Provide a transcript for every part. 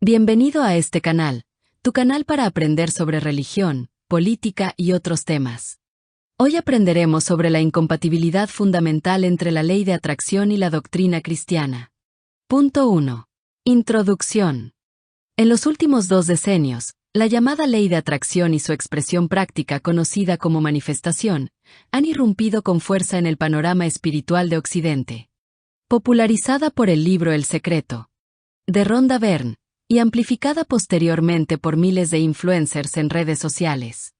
Bienvenido a este canal, tu canal para aprender sobre religión, política y otros temas. Hoy aprenderemos sobre la incompatibilidad fundamental entre la ley de atracción y la doctrina cristiana. Punto 1. Introducción. En los últimos 2 decenios, la llamada ley de atracción y su expresión práctica conocida como manifestación, han irrumpido con fuerza en el panorama espiritual de Occidente. Popularizada por el libro El Secreto, de Rhonda Byrne, y amplificada posteriormente por miles de influencers en redes sociales.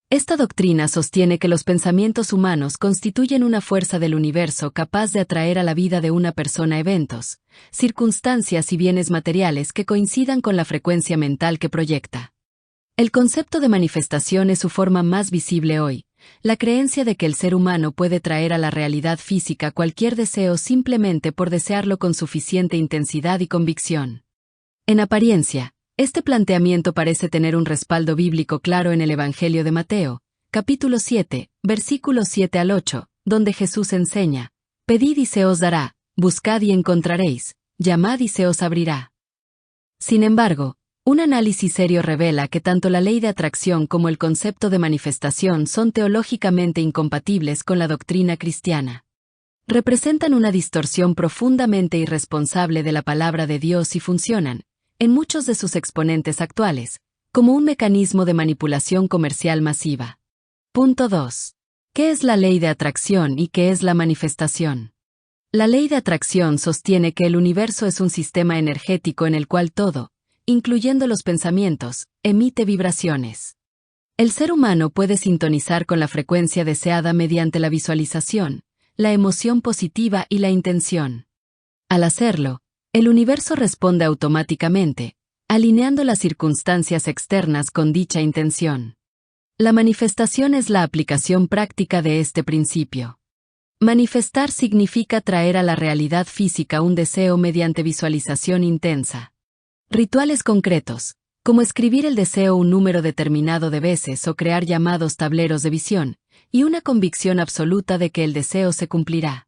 Esta doctrina sostiene que los pensamientos humanos constituyen una fuerza del universo capaz de atraer a la vida de una persona eventos, circunstancias y bienes materiales que coincidan con la frecuencia mental que proyecta. El concepto de manifestación es su forma más visible hoy, la creencia de que el ser humano puede traer a la realidad física cualquier deseo simplemente por desearlo con suficiente intensidad y convicción. En apariencia, este planteamiento parece tener un respaldo bíblico claro en el Evangelio de Mateo, capítulo 7, versículos 7 al 8, donde Jesús enseña: «Pedid y se os dará, buscad y encontraréis, llamad y se os abrirá». Sin embargo, un análisis serio revela que tanto la ley de atracción como el concepto de manifestación son teológicamente incompatibles con la doctrina cristiana. Representan una distorsión profundamente irresponsable de la palabra de Dios y funcionan, en muchos de sus exponentes actuales, como un mecanismo de manipulación comercial masiva. Punto 2. ¿Qué es la ley de atracción y qué es la manifestación? La ley de atracción sostiene que el universo es un sistema energético en el cual todo, incluyendo los pensamientos, emite vibraciones. El ser humano puede sintonizar con la frecuencia deseada mediante la visualización, la emoción positiva y la intención. Al hacerlo, el universo responde automáticamente, alineando las circunstancias externas con dicha intención. La manifestación es la aplicación práctica de este principio. Manifestar significa traer a la realidad física un deseo mediante visualización intensa. Rituales concretos, como escribir el deseo un número determinado de veces o crear llamados tableros de visión, y una convicción absoluta de que el deseo se cumplirá.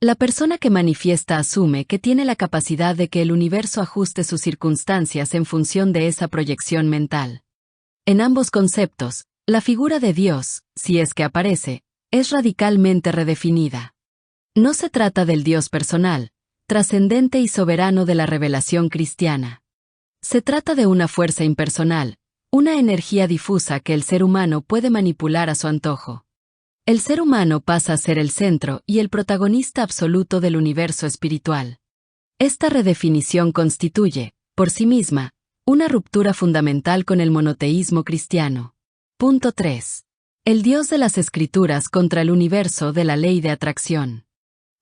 La persona que manifiesta asume que tiene la capacidad de que el universo ajuste sus circunstancias en función de esa proyección mental. En ambos conceptos, la figura de Dios, si es que aparece, es radicalmente redefinida. No se trata del Dios personal, trascendente y soberano de la revelación cristiana. Se trata de una fuerza impersonal, una energía difusa que el ser humano puede manipular a su antojo. El ser humano pasa a ser el centro y el protagonista absoluto del universo espiritual. Esta redefinición constituye, por sí misma, una ruptura fundamental con el monoteísmo cristiano. Punto 3. El Dios de las Escrituras contra el universo de la ley de atracción.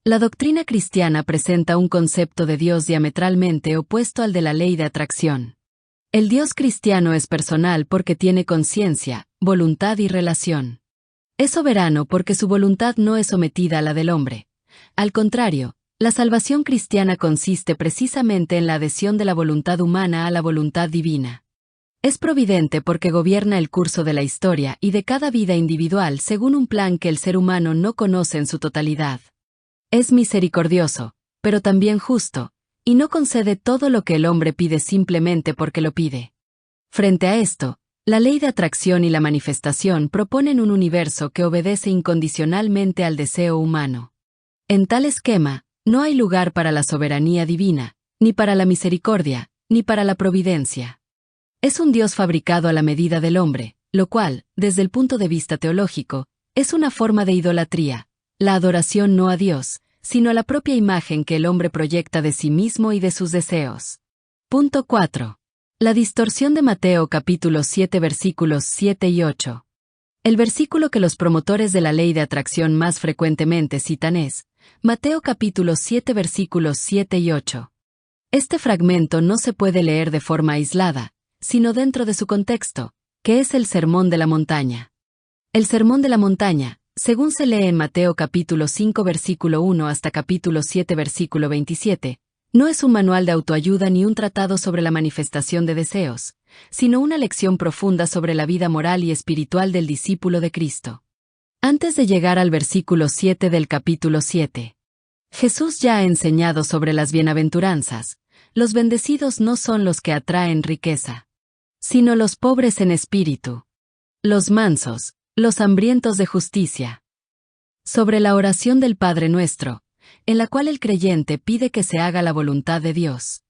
La doctrina cristiana presenta un concepto de Dios diametralmente opuesto al de la ley de atracción. El Dios cristiano es personal porque tiene conciencia, voluntad y relación. Es soberano porque su voluntad no es sometida a la del hombre. Al contrario, la salvación cristiana consiste precisamente en la adhesión de la voluntad humana a la voluntad divina. Es providente porque gobierna el curso de la historia y de cada vida individual según un plan que el ser humano no conoce en su totalidad. Es misericordioso, pero también justo, y no concede todo lo que el hombre pide simplemente porque lo pide. Frente a esto, la ley de atracción y la manifestación proponen un universo que obedece incondicionalmente al deseo humano. En tal esquema, no hay lugar para la soberanía divina, ni para la misericordia, ni para la providencia. Es un Dios fabricado a la medida del hombre, lo cual, desde el punto de vista teológico, es una forma de idolatría, la adoración no a Dios, sino a la propia imagen que el hombre proyecta de sí mismo y de sus deseos. Punto 4. La distorsión de Mateo capítulo 7 versículos 7 y 8. El versículo que los promotores de la ley de atracción más frecuentemente citan es Mateo capítulo 7 versículos 7 y 8. Este fragmento no se puede leer de forma aislada, sino dentro de su contexto, que es el Sermón de la Montaña. El Sermón de la Montaña, según se lee en Mateo capítulo 5 versículo 1 hasta capítulo 7 versículo 27, no es un manual de autoayuda ni un tratado sobre la manifestación de deseos, sino una lección profunda sobre la vida moral y espiritual del discípulo de Cristo. Antes de llegar al versículo 7 del capítulo 7, Jesús ya ha enseñado sobre las bienaventuranzas, los bendecidos no son los que atraen riqueza, sino los pobres en espíritu, los mansos, los hambrientos de justicia. Sobre la oración del Padre Nuestro, en la cual el creyente pide que se haga la voluntad de Dios,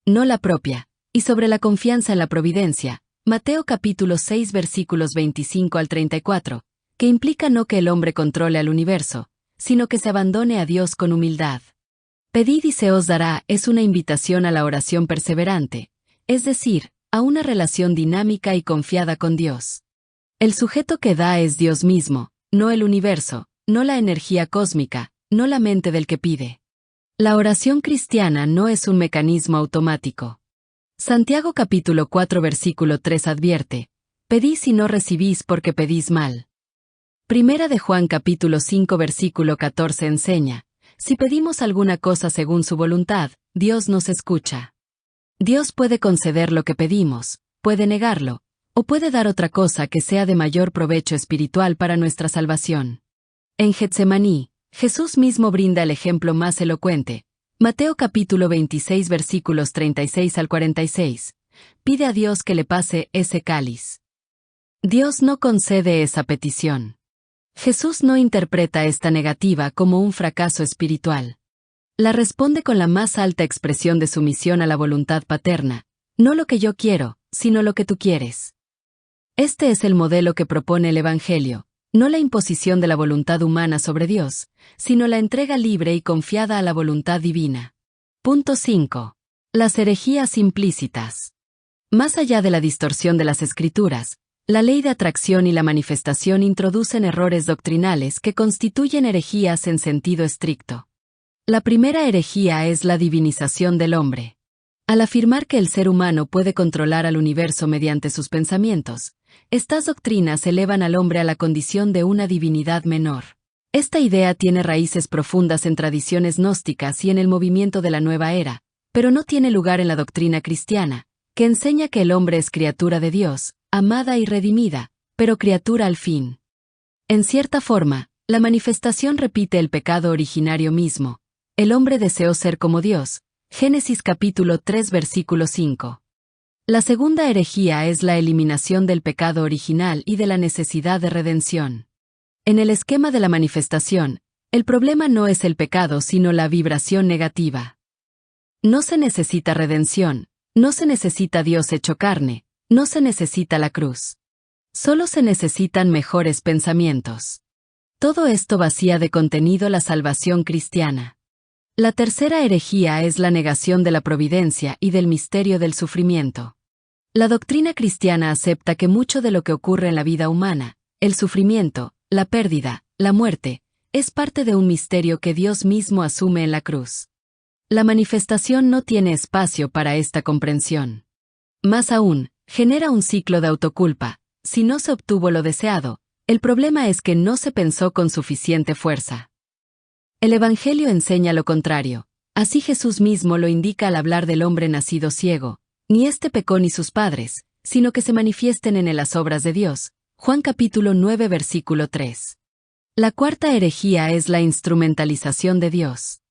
no la propia, y sobre la confianza en la providencia, Mateo capítulo 6 versículos 25 al 34, que implica no que el hombre controle al universo, sino que se abandone a Dios con humildad. Pedid y se os dará es una invitación a la oración perseverante, es decir, a una relación dinámica y confiada con Dios. El sujeto que da es Dios mismo, no el universo, no la energía cósmica, no la mente del que pide. La oración cristiana no es un mecanismo automático. Santiago capítulo 4 versículo 3 advierte: pedís y no recibís porque pedís mal. Primera de Juan capítulo 5 versículo 14 enseña: si pedimos alguna cosa según su voluntad, Dios nos escucha. Dios puede conceder lo que pedimos, puede negarlo, o puede dar otra cosa que sea de mayor provecho espiritual para nuestra salvación. En Getsemaní, Jesús mismo brinda el ejemplo más elocuente. Mateo capítulo 26 versículos 36 al 46. Pide a Dios que le pase ese cáliz. Dios no concede esa petición. Jesús no interpreta esta negativa como un fracaso espiritual. La responde con la más alta expresión de sumisión a la voluntad paterna: no lo que yo quiero, sino lo que tú quieres. Este es el modelo que propone el Evangelio, no la imposición de la voluntad humana sobre Dios, sino la entrega libre y confiada a la voluntad divina. Punto 5. Las herejías implícitas. Más allá de la distorsión de las Escrituras, la ley de atracción y la manifestación introducen errores doctrinales que constituyen herejías en sentido estricto. La primera herejía es la divinización del hombre. Al afirmar que el ser humano puede controlar al universo mediante sus pensamientos, estas doctrinas elevan al hombre a la condición de una divinidad menor. Esta idea tiene raíces profundas en tradiciones gnósticas y en el movimiento de la nueva era, pero no tiene lugar en la doctrina cristiana, que enseña que el hombre es criatura de Dios, amada y redimida, pero criatura al fin. En cierta forma, la manifestación repite el pecado originario mismo. El hombre deseó ser como Dios. Génesis capítulo 3 versículo 5. La segunda herejía es la eliminación del pecado original y de la necesidad de redención. En el esquema de la manifestación, el problema no es el pecado sino la vibración negativa. No se necesita redención, no se necesita Dios hecho carne, no se necesita la cruz. Solo se necesitan mejores pensamientos. Todo esto vacía de contenido la salvación cristiana. La tercera herejía es la negación de la providencia y del misterio del sufrimiento. La doctrina cristiana acepta que mucho de lo que ocurre en la vida humana, el sufrimiento, la pérdida, la muerte, es parte de un misterio que Dios mismo asume en la cruz. La manifestación no tiene espacio para esta comprensión. Más aún, genera un ciclo de autoculpa. Si no se obtuvo lo deseado, el problema es que no se pensó con suficiente fuerza. El Evangelio enseña lo contrario. Así Jesús mismo lo indica al hablar del hombre nacido ciego: ni éste pecó ni sus padres, sino que se manifiesten en él las obras de Dios. Juan capítulo 9 versículo 3. La cuarta herejía es la instrumentalización de Dios.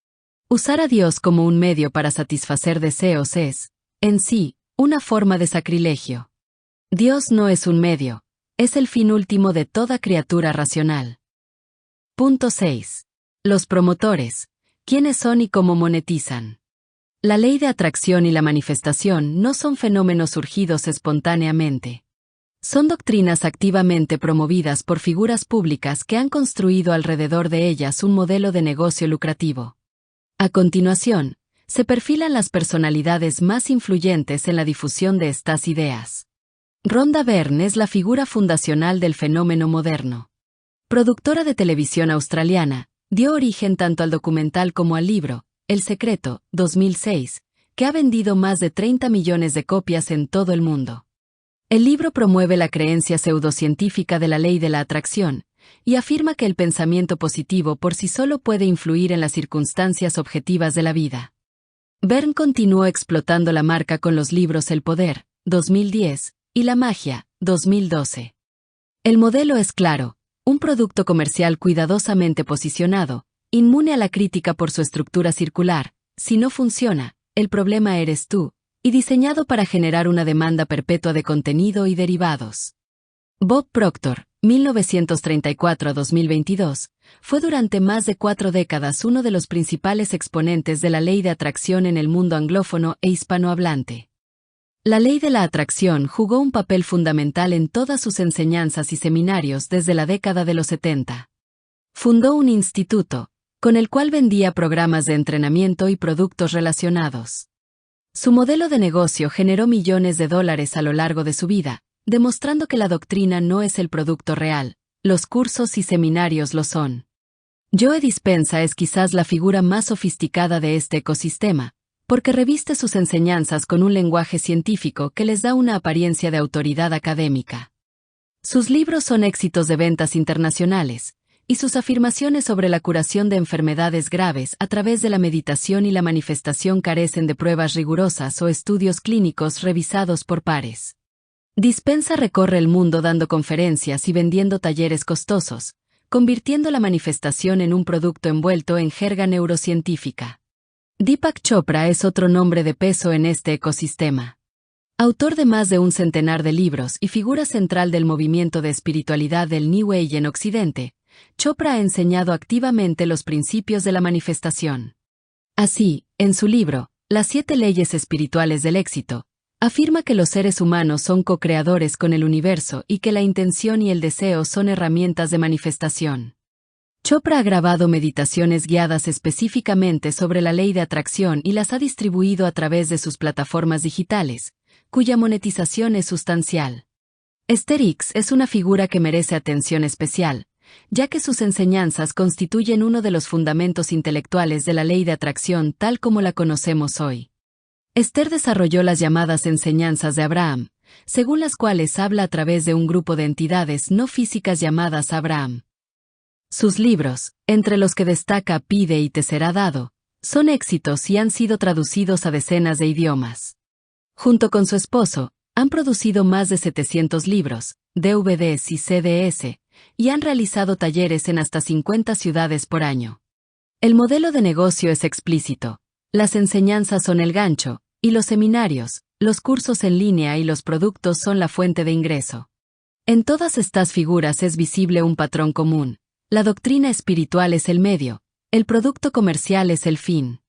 Usar a Dios como un medio para satisfacer deseos es, en sí, una forma de sacrilegio. Dios no es un medio, es el fin último de toda criatura racional. Punto 6. Los promotores, ¿quiénes son y cómo monetizan? La ley de atracción y la manifestación no son fenómenos surgidos espontáneamente. Son doctrinas activamente promovidas por figuras públicas que han construido alrededor de ellas un modelo de negocio lucrativo. A continuación, se perfilan las personalidades más influyentes en la difusión de estas ideas. Rhonda Byrne es la figura fundacional del fenómeno moderno. Productora de televisión australiana, dio origen tanto al documental como al libro, El Secreto, 2006, que ha vendido más de 30 millones de copias en todo el mundo. El libro promueve la creencia pseudocientífica de la ley de la atracción, y afirma que el pensamiento positivo por sí solo puede influir en las circunstancias objetivas de la vida. Byrne continuó explotando la marca con los libros El Poder, 2010, y La Magia, 2012. El modelo es claro: un producto comercial cuidadosamente posicionado, inmune a la crítica por su estructura circular. Si no funciona, el problema eres tú, y diseñado para generar una demanda perpetua de contenido y derivados. Bob Proctor, 1934 a 2022, fue durante más de 4 décadas uno de los principales exponentes de la ley de atracción en el mundo anglófono e hispanohablante. La ley de la atracción jugó un papel fundamental en todas sus enseñanzas y seminarios desde la década de los 70. Fundó un instituto, con el cual vendía programas de entrenamiento y productos relacionados. Su modelo de negocio generó millones de dólares a lo largo de su vida, demostrando que la doctrina no es el producto real, los cursos y seminarios lo son. Joe Dispenza es quizás la figura más sofisticada de este ecosistema, porque reviste sus enseñanzas con un lenguaje científico que les da una apariencia de autoridad académica. Sus libros son éxitos de ventas internacionales, y sus afirmaciones sobre la curación de enfermedades graves a través de la meditación y la manifestación carecen de pruebas rigurosas o estudios clínicos revisados por pares. Dispenza recorre el mundo dando conferencias y vendiendo talleres costosos, convirtiendo la manifestación en un producto envuelto en jerga neurocientífica. Deepak Chopra es otro nombre de peso en este ecosistema. Autor de más de un centenar de libros y figura central del movimiento de espiritualidad del New Age en Occidente, Chopra ha enseñado activamente los principios de la manifestación. Así, en su libro, Las 7 leyes espirituales del éxito, afirma que los seres humanos son co-creadores con el universo y que la intención y el deseo son herramientas de manifestación. Chopra ha grabado meditaciones guiadas específicamente sobre la ley de atracción y las ha distribuido a través de sus plataformas digitales, cuya monetización es sustancial. Esther Hicks es una figura que merece atención especial, ya que sus enseñanzas constituyen uno de los fundamentos intelectuales de la ley de atracción tal como la conocemos hoy. Esther desarrolló las llamadas enseñanzas de Abraham, según las cuales habla a través de un grupo de entidades no físicas llamadas Abraham. Sus libros, entre los que destaca Pide y te será dado, son éxitos y han sido traducidos a decenas de idiomas. Junto con su esposo, han producido más de 700 libros, DVDs y CDs, y han realizado talleres en hasta 50 ciudades por año. El modelo de negocio es explícito, las enseñanzas son el gancho, y los seminarios, los cursos en línea y los productos son la fuente de ingreso. En todas estas figuras es visible un patrón común. La doctrina espiritual es el medio, el producto comercial es el fin.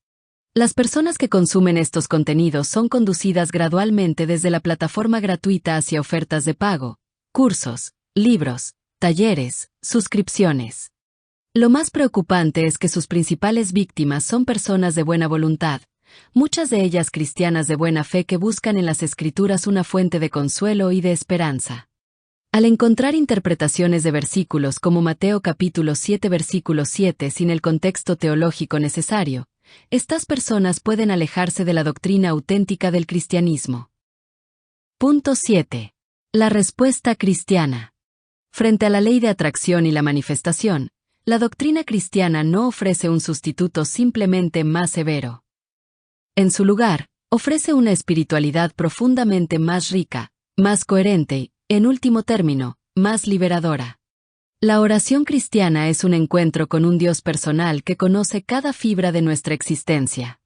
Las personas que consumen estos contenidos son conducidas gradualmente desde la plataforma gratuita hacia ofertas de pago, cursos, libros, talleres, suscripciones. Lo más preocupante es que sus principales víctimas son personas de buena voluntad, muchas de ellas cristianas de buena fe que buscan en las escrituras una fuente de consuelo y de esperanza. Al encontrar interpretaciones de versículos como Mateo capítulo 7 versículo 7 sin el contexto teológico necesario, estas personas pueden alejarse de la doctrina auténtica del cristianismo. Punto 7. La respuesta cristiana. Frente a la ley de atracción y la manifestación, la doctrina cristiana no ofrece un sustituto simplemente más severo. En su lugar, ofrece una espiritualidad profundamente más rica, más coherente y, en último término, más liberadora. La oración cristiana es un encuentro con un Dios personal que conoce cada fibra de nuestra existencia.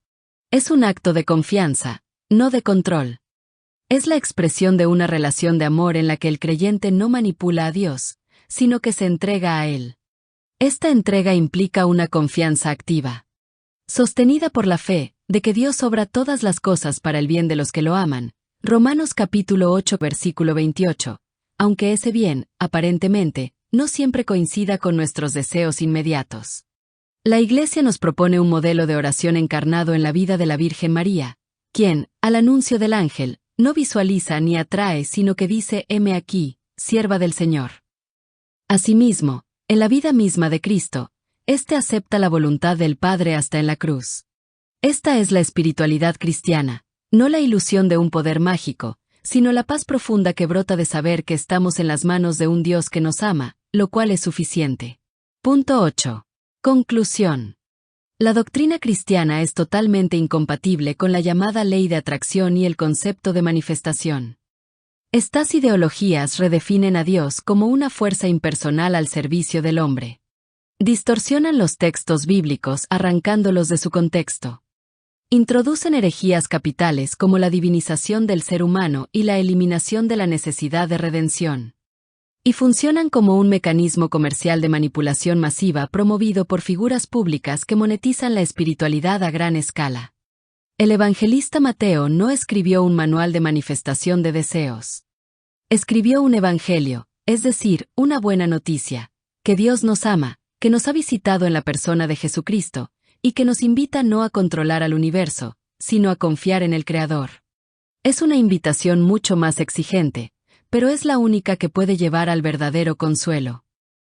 Es un acto de confianza, no de control. Es la expresión de una relación de amor en la que el creyente no manipula a Dios, sino que se entrega a Él. Esta entrega implica una confianza activa, sostenida por la fe, de que Dios obra todas las cosas para el bien de los que lo aman. Romanos capítulo 8 versículo 28, aunque ese bien, aparentemente, no siempre coincida con nuestros deseos inmediatos. La Iglesia nos propone un modelo de oración encarnado en la vida de la Virgen María, quien, al anuncio del ángel, no visualiza ni atrae sino que dice «Heme aquí, sierva del Señor». Asimismo, en la vida misma de Cristo, éste acepta la voluntad del Padre hasta en la cruz. Esta es la espiritualidad cristiana, no la ilusión de un poder mágico, sino la paz profunda que brota de saber que estamos en las manos de un Dios que nos ama, lo cual es suficiente. Punto 8. Conclusión. La doctrina cristiana es totalmente incompatible con la llamada ley de atracción y el concepto de manifestación. Estas ideologías redefinen a Dios como una fuerza impersonal al servicio del hombre. Distorsionan los textos bíblicos arrancándolos de su contexto. Introducen herejías capitales como la divinización del ser humano y la eliminación de la necesidad de redención. Y funcionan como un mecanismo comercial de manipulación masiva promovido por figuras públicas que monetizan la espiritualidad a gran escala. El evangelista Mateo no escribió un manual de manifestación de deseos. Escribió un evangelio, es decir, una buena noticia, que Dios nos ama, que nos ha visitado en la persona de Jesucristo, y que nos invita no a controlar al universo, sino a confiar en el Creador. Es una invitación mucho más exigente, pero es la única que puede llevar al verdadero consuelo.